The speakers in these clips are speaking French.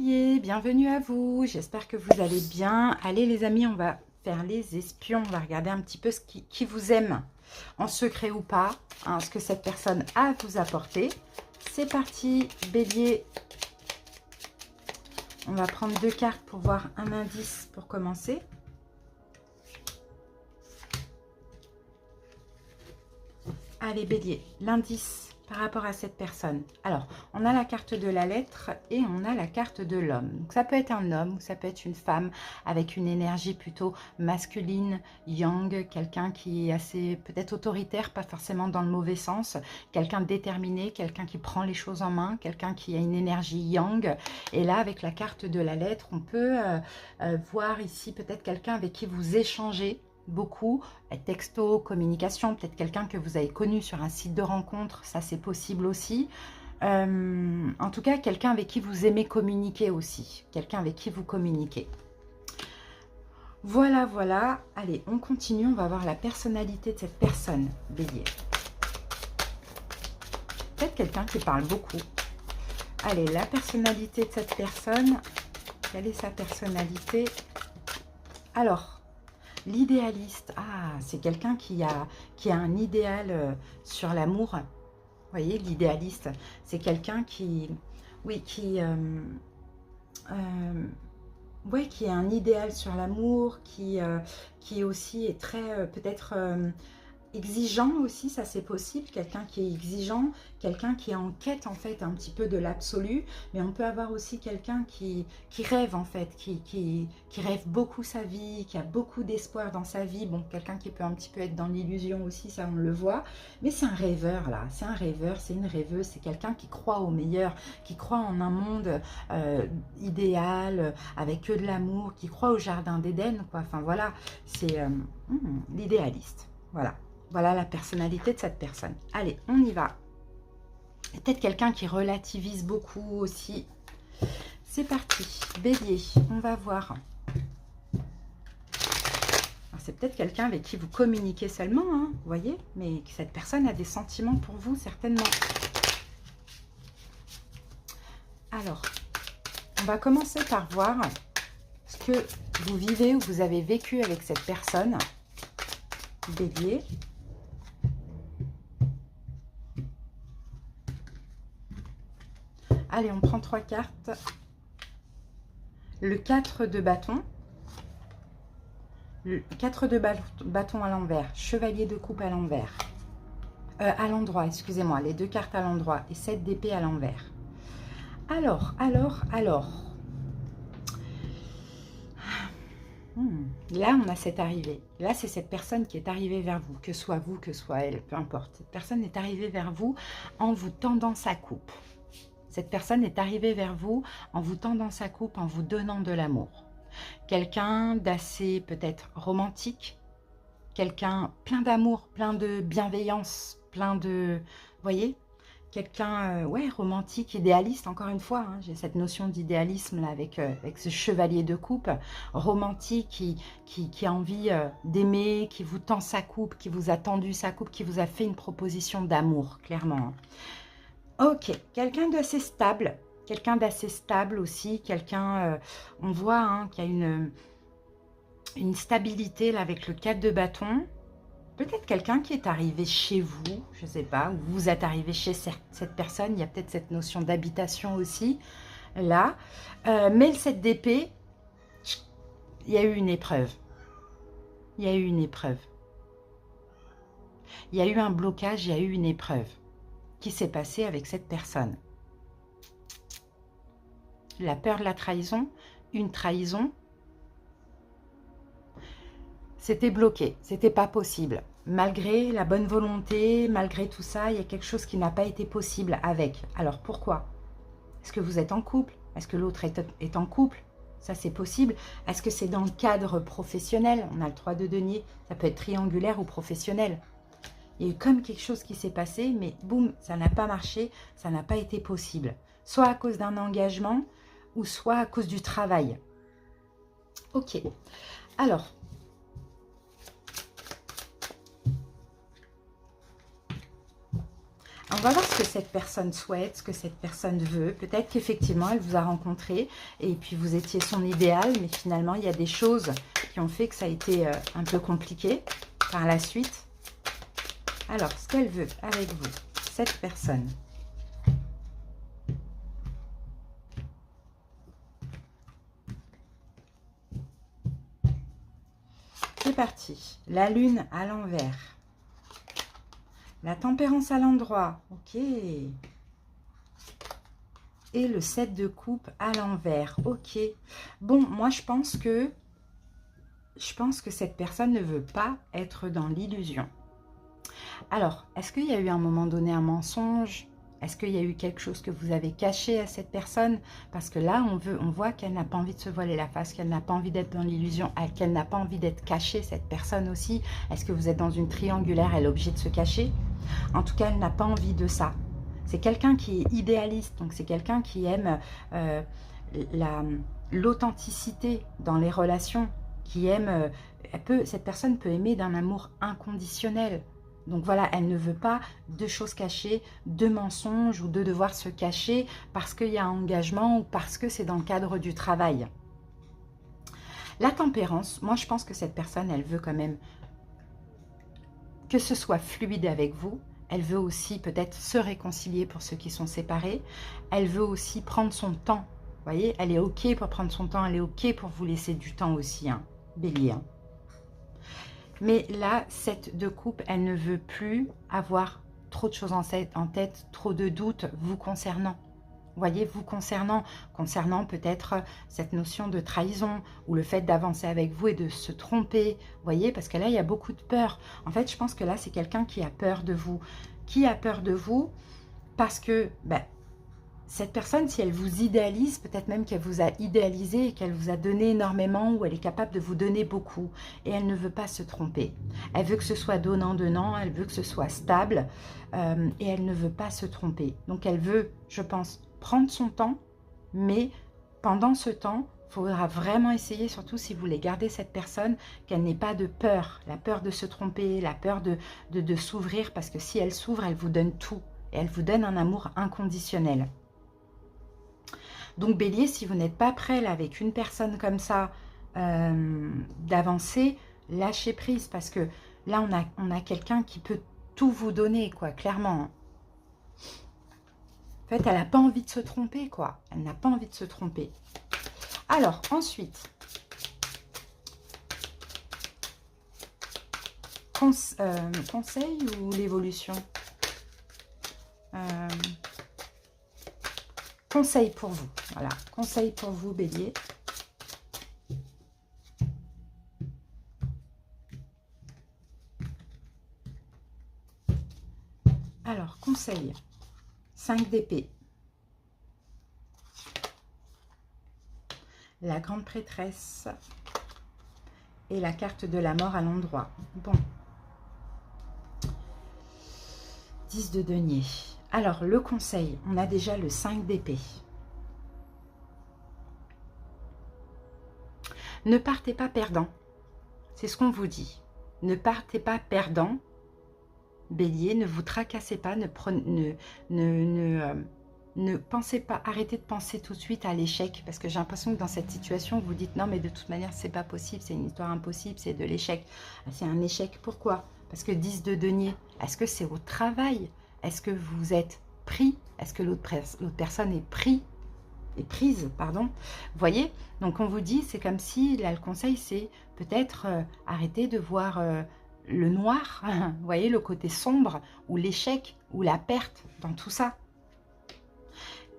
Bélier, bienvenue à vous, j'espère que vous allez bien. Allez les amis, on va faire les espions, on va regarder un petit peu qui vous aime, en secret ou pas, hein, ce que cette personne a à vous apporter. C'est parti, Bélier. On va prendre 2 cartes pour voir un indice pour commencer. Allez Bélier, l'indice par rapport à cette personne. Alors, on a la carte de la lettre et on a la carte de l'homme. Donc, ça peut être un homme ou ça peut être une femme avec une énergie plutôt masculine, yang, quelqu'un qui est assez peut-être autoritaire, pas forcément dans le mauvais sens, quelqu'un de déterminé, quelqu'un qui prend les choses en main, quelqu'un qui a une énergie yang. Et là, avec la carte de la lettre, on peut voir ici peut-être quelqu'un avec qui vous échangez beaucoup, texto, communication, peut-être quelqu'un que vous avez connu sur un site de rencontre, ça c'est possible aussi. En tout cas, quelqu'un avec qui vous aimez communiquer aussi, quelqu'un avec qui vous communiquez. Voilà, voilà. Allez, on continue, on va voir la personnalité de cette personne, Bélier. Peut-être quelqu'un qui parle beaucoup. Allez, la personnalité de cette personne, quelle est sa personnalité? Alors, l'idéaliste, ah, c'est quelqu'un qui a un idéal sur l'amour. Vous voyez, l'idéaliste, c'est quelqu'un qui, oui, ouais, qui a un idéal sur l'amour, qui aussi est très, peut-être, exigeant aussi, ça c'est possible, quelqu'un qui est exigeant, quelqu'un qui est en quête en fait un petit peu de l'absolu, mais on peut avoir aussi quelqu'un qui rêve en fait, qui rêve beaucoup sa vie, qui a beaucoup d'espoir dans sa vie, bon, quelqu'un qui peut un petit peu être dans l'illusion aussi, ça on le voit, mais c'est un rêveur là, c'est un rêveur, c'est une rêveuse, c'est quelqu'un qui croit au meilleur, qui croit en un monde idéal, avec que de l'amour, qui croit au jardin d'Éden, quoi, enfin voilà, c'est l'idéaliste, voilà. Voilà la personnalité de cette personne. Allez, on y va. Peut-être quelqu'un qui relativise beaucoup aussi. C'est parti. Bélier, on va voir. C'est peut-être quelqu'un avec qui vous communiquez seulement, hein, vous voyez, mais cette personne a des sentiments pour vous, certainement. Alors, on va commencer par voir ce que vous vivez ou vous avez vécu avec cette personne. Bélier. Allez, on prend 3 cartes. Le 4 de bâton. Le 4 de bâton à l'envers. Chevalier de coupe à l'envers. À l'endroit, excusez-moi. Les 2 cartes à l'endroit. Et 7 d'épée à l'envers. Alors. Là, on a cette arrivée. Là, c'est cette personne qui est arrivée vers vous. Que soit vous, que soit elle, peu importe. Cette personne est arrivée vers vous en vous tendant sa coupe. Cette personne est arrivée vers vous en vous tendant sa coupe, en vous donnant de l'amour. Quelqu'un d'assez peut-être romantique, quelqu'un plein d'amour, plein de bienveillance, plein de... Vous voyez, quelqu'un, ouais, romantique, idéaliste, encore une fois, hein, j'ai cette notion d'idéalisme là avec ce chevalier de coupe, romantique, qui a envie d'aimer, qui vous tend sa coupe, qui vous a tendu sa coupe, qui vous a fait une proposition d'amour, clairement. Ok, quelqu'un d'assez stable aussi, quelqu'un, on voit hein, qu'il y a une stabilité là avec le 4 de bâton. Peut-être quelqu'un qui est arrivé chez vous, je ne sais pas, ou vous êtes arrivé chez cette personne, il y a peut-être cette notion d'habitation aussi, là. Mais le 7 d'épée, il y a eu une épreuve. Il y a eu une épreuve. Il y a eu un blocage, il y a eu une épreuve qui s'est passée avec cette personne. La peur de la trahison, une trahison, c'était bloqué, c'était pas possible. Malgré la bonne volonté, malgré tout ça, il y a quelque chose qui n'a pas été possible avec. Alors pourquoi? Est-ce que vous êtes en couple? Est-ce que l'autre est en couple? Ça c'est possible. Est-ce que c'est dans le cadre professionnel? On a le 3 de denier, ça peut être triangulaire ou professionnel. Il y a eu comme quelque chose qui s'est passé, mais boum, ça n'a pas marché, ça n'a pas été possible. Soit à cause d'un engagement, ou soit à cause du travail. Ok. Alors, on va voir ce que cette personne souhaite, ce que cette personne veut. Peut-être qu'effectivement, elle vous a rencontré et puis vous étiez son idéal, mais finalement, il y a des choses qui ont fait que ça a été un peu compliqué par la suite. Alors, ce qu'elle veut avec vous, cette personne. C'est parti. La lune à l'envers. La tempérance à l'endroit. Ok. Et le 7 de coupe à l'envers. Ok. Bon, moi, je pense que cette personne ne veut pas être dans l'illusion. Alors, est-ce qu'il y a eu à un moment donné un mensonge? Est-ce qu'il y a eu quelque chose que vous avez caché à cette personne? Parce que là, on voit qu'elle n'a pas envie de se voiler la face, qu'elle n'a pas envie d'être dans l'illusion, qu'elle n'a pas envie d'être cachée, cette personne aussi. Est-ce que vous êtes dans une triangulaire, elle est obligée de se cacher? En tout cas, elle n'a pas envie de ça. C'est quelqu'un qui est idéaliste, donc c'est quelqu'un qui aime l'authenticité dans les relations, qui aime... cette personne peut aimer d'un amour inconditionnel. Donc voilà, elle ne veut pas de choses cachées, de mensonges ou de devoir se cacher parce qu'il y a un engagement ou parce que c'est dans le cadre du travail. La tempérance, moi je pense que cette personne, elle veut quand même que ce soit fluide avec vous. Elle veut aussi peut-être se réconcilier pour ceux qui sont séparés. Elle veut aussi prendre son temps. Vous voyez, elle est OK pour prendre son temps, elle est OK pour vous laisser du temps aussi, hein, Bélier. Hein. Mais là, cette de coupe, elle ne veut plus avoir trop de choses en tête, trop de doutes vous concernant. Vous voyez, vous concernant peut-être cette notion de trahison ou le fait d'avancer avec vous et de se tromper. Vous voyez, parce que là, il y a beaucoup de peur. En fait, je pense que là, c'est quelqu'un qui a peur de vous. Qui a peur de vous parce que... cette personne, si elle vous idéalise, peut-être même qu'elle vous a idéalisé et qu'elle vous a donné énormément ou elle est capable de vous donner beaucoup. Et elle ne veut pas se tromper. Elle veut que ce soit donnant-donnant, elle veut que ce soit stable et elle ne veut pas se tromper. Donc elle veut, je pense, prendre son temps, mais pendant ce temps, il faudra vraiment essayer, surtout si vous voulez garder cette personne, qu'elle n'ait pas de peur. La peur de se tromper, la peur de s'ouvrir, parce que si elle s'ouvre, elle vous donne tout. Et elle vous donne un amour inconditionnel. Donc Bélier, si vous n'êtes pas prêt là, avec une personne comme ça d'avancer, lâchez prise parce que là on a quelqu'un qui peut tout vous donner, quoi, clairement. En fait, elle n'a pas envie de se tromper, quoi. Elle n'a pas envie de se tromper. Alors, ensuite, conseil ou l'évolution conseil pour vous, voilà, conseil pour vous, Bélier. Alors, conseil, 5 d'épée. La grande prêtresse et la carte de la mort à l'endroit. Bon. 10 de denier. Alors, le conseil, on a déjà le 5 d'épée. Ne partez pas perdant. C'est ce qu'on vous dit. Ne partez pas perdant. Bélier, ne vous tracassez pas, ne pensez pas, arrêtez de penser tout de suite à l'échec. Parce que j'ai l'impression que dans cette situation, vous dites non, mais de toute manière, c'est pas possible, c'est une histoire impossible, c'est de l'échec. C'est un échec, pourquoi? Parce que 10 de denier, est-ce que c'est au travail? Est-ce que vous êtes pris? Est-ce que l'autre personne est prise, pardon? Vous voyez? Donc on vous dit, c'est comme si, là le conseil c'est peut-être arrêter de voir le noir, vous voyez, le côté sombre, ou l'échec, ou la perte dans tout ça.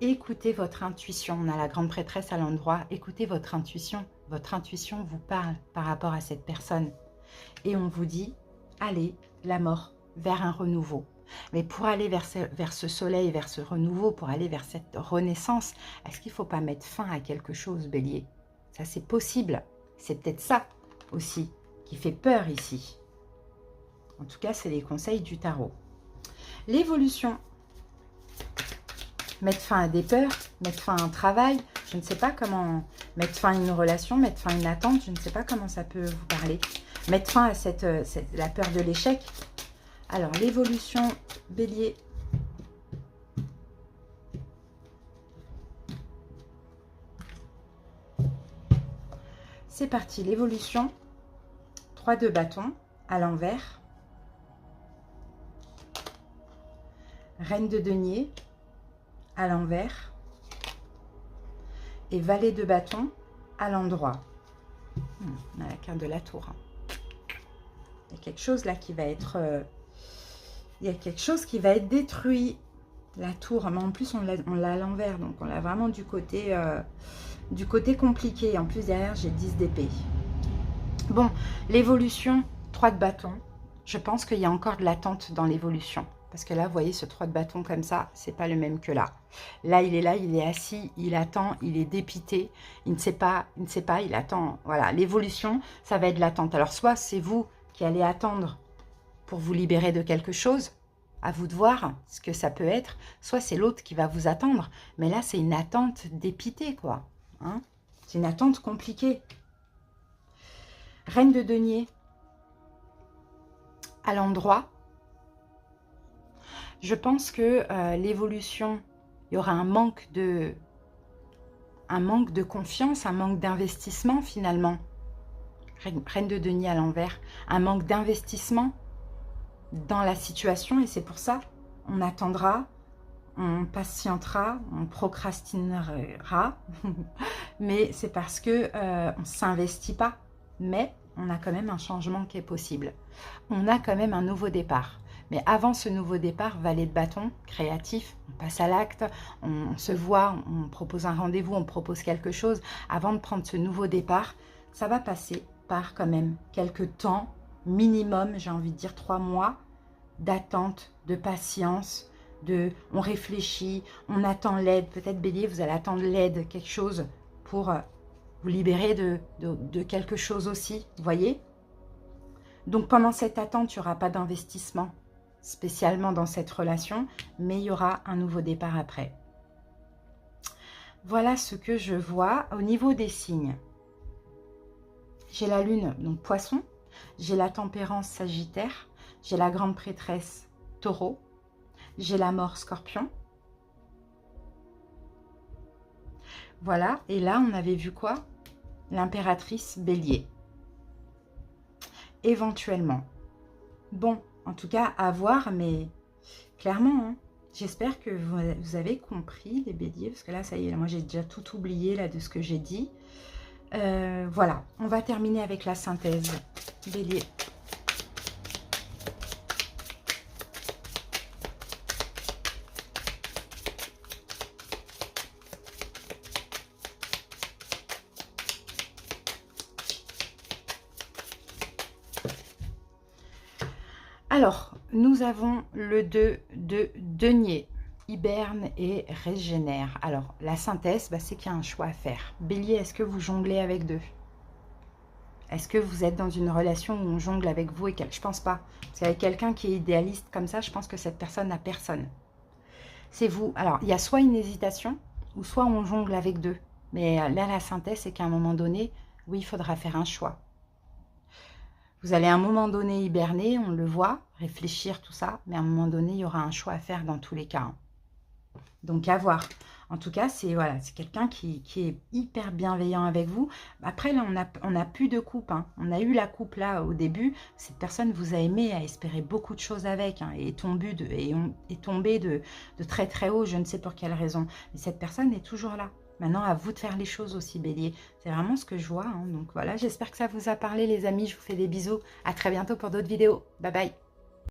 Écoutez votre intuition, on a la grande prêtresse à l'endroit, écoutez votre intuition vous parle par rapport à cette personne. Et on vous dit, allez, la mort, vers un renouveau. Mais pour aller vers ce soleil, vers ce renouveau, pour aller vers cette renaissance, est-ce qu'il ne faut pas mettre fin à quelque chose, Bélier? Ça, c'est possible. C'est peut-être ça aussi qui fait peur ici. En tout cas, c'est les conseils du tarot. L'évolution. Mettre fin à des peurs, mettre fin à un travail. Je ne sais pas comment mettre fin à une relation, mettre fin à une attente. Je ne sais pas comment ça peut vous parler. Mettre fin à la peur de l'échec. Alors, l'évolution, Bélier, c'est parti, l'évolution. 3 de bâton à l'envers. Reine de denier à l'envers. Et valet de bâton à l'endroit. On a la carte de la tour. Il y a quelque chose là qui va être... il y a quelque chose qui va être détruit. La tour, mais en plus on l'a à l'envers, donc on l'a vraiment du côté compliqué. En plus derrière j'ai 10 d'épée. Bon, l'évolution, 3 de bâton. Je pense qu'il y a encore de l'attente dans l'évolution. Parce que là, vous voyez, ce 3 de bâton comme ça, c'est pas le même que là. Là, il est assis, il attend, il est dépité. Il ne sait pas, il attend. Voilà, l'évolution, ça va être de l'attente. Alors, soit c'est vous qui allez attendre pour vous libérer de quelque chose, à vous de voir ce que ça peut être, soit c'est l'autre qui va vous attendre. Mais là, c'est une attente dépitée, quoi. Hein, c'est une attente compliquée. Reine de denier à l'endroit. Je pense que l'évolution, il y aura un manque de confiance, un manque d'investissement finalement. Reine de denier à l'envers, un manque d'investissement dans la situation et c'est pour ça on attendra, on patientera, on procrastinera, mais c'est parce que on ne s'investit pas, mais on a quand même un changement qui est possible. On a quand même un nouveau départ. Mais avant ce nouveau départ, valet de bâton, créatif, on passe à l'acte, on se voit, on propose un rendez-vous, on propose quelque chose. Avant de prendre ce nouveau départ, ça va passer par quand même quelques temps, minimum, j'ai envie de dire 3 mois, d'attente, de patience, on réfléchit, on attend l'aide. Peut-être Bélier, vous allez attendre l'aide, quelque chose pour vous libérer de quelque chose aussi, vous voyez? Donc pendant cette attente, il n'y aura pas d'investissement spécialement dans cette relation, mais il y aura un nouveau départ après. Voilà ce que je vois au niveau des signes. J'ai la lune, donc poisson, j'ai la tempérance sagittaire, j'ai la grande prêtresse taureau, j'ai la mort scorpion. Voilà, et là on avait vu quoi? L'impératrice bélier. Éventuellement. Bon, en tout cas, à voir, mais clairement, hein, j'espère que vous avez compris, les béliers, parce que là, ça y est, moi j'ai déjà tout oublié là de ce que j'ai dit. Voilà, on va terminer avec la synthèse. Bélier. Alors, nous avons le 2 de denier, hiberne et régénère. Alors, la synthèse, c'est qu'il y a un choix à faire. Bélier, est-ce que vous jonglez avec 2? Est-ce que vous êtes dans une relation où on jongle avec vous et quelqu'un? Je pense pas. Parce qu'avec quelqu'un qui est idéaliste comme ça, je pense que cette personne n'a personne. C'est vous. Alors, il y a soit une hésitation, ou soit on jongle avec 2. Mais là, la synthèse, c'est qu'à un moment donné, oui, il faudra faire un choix. Vous allez à un moment donné hiberner, on le voit, réfléchir, tout ça. Mais à un moment donné, il y aura un choix à faire dans tous les cas. Hein. Donc, à voir. En tout cas, c'est voilà, c'est quelqu'un qui est hyper bienveillant avec vous. Après, là, on a plus de coupe. Hein. On a eu la coupe là au début. Cette personne vous a aimé, a espéré beaucoup de choses avec. Hein, et est tombé de très très haut, je ne sais pour quelle raison. Mais cette personne est toujours là. Maintenant, à vous de faire les choses aussi, Bélier. C'est vraiment ce que je vois. Hein. Donc voilà, j'espère que ça vous a parlé, les amis. Je vous fais des bisous. À très bientôt pour d'autres vidéos. Bye bye.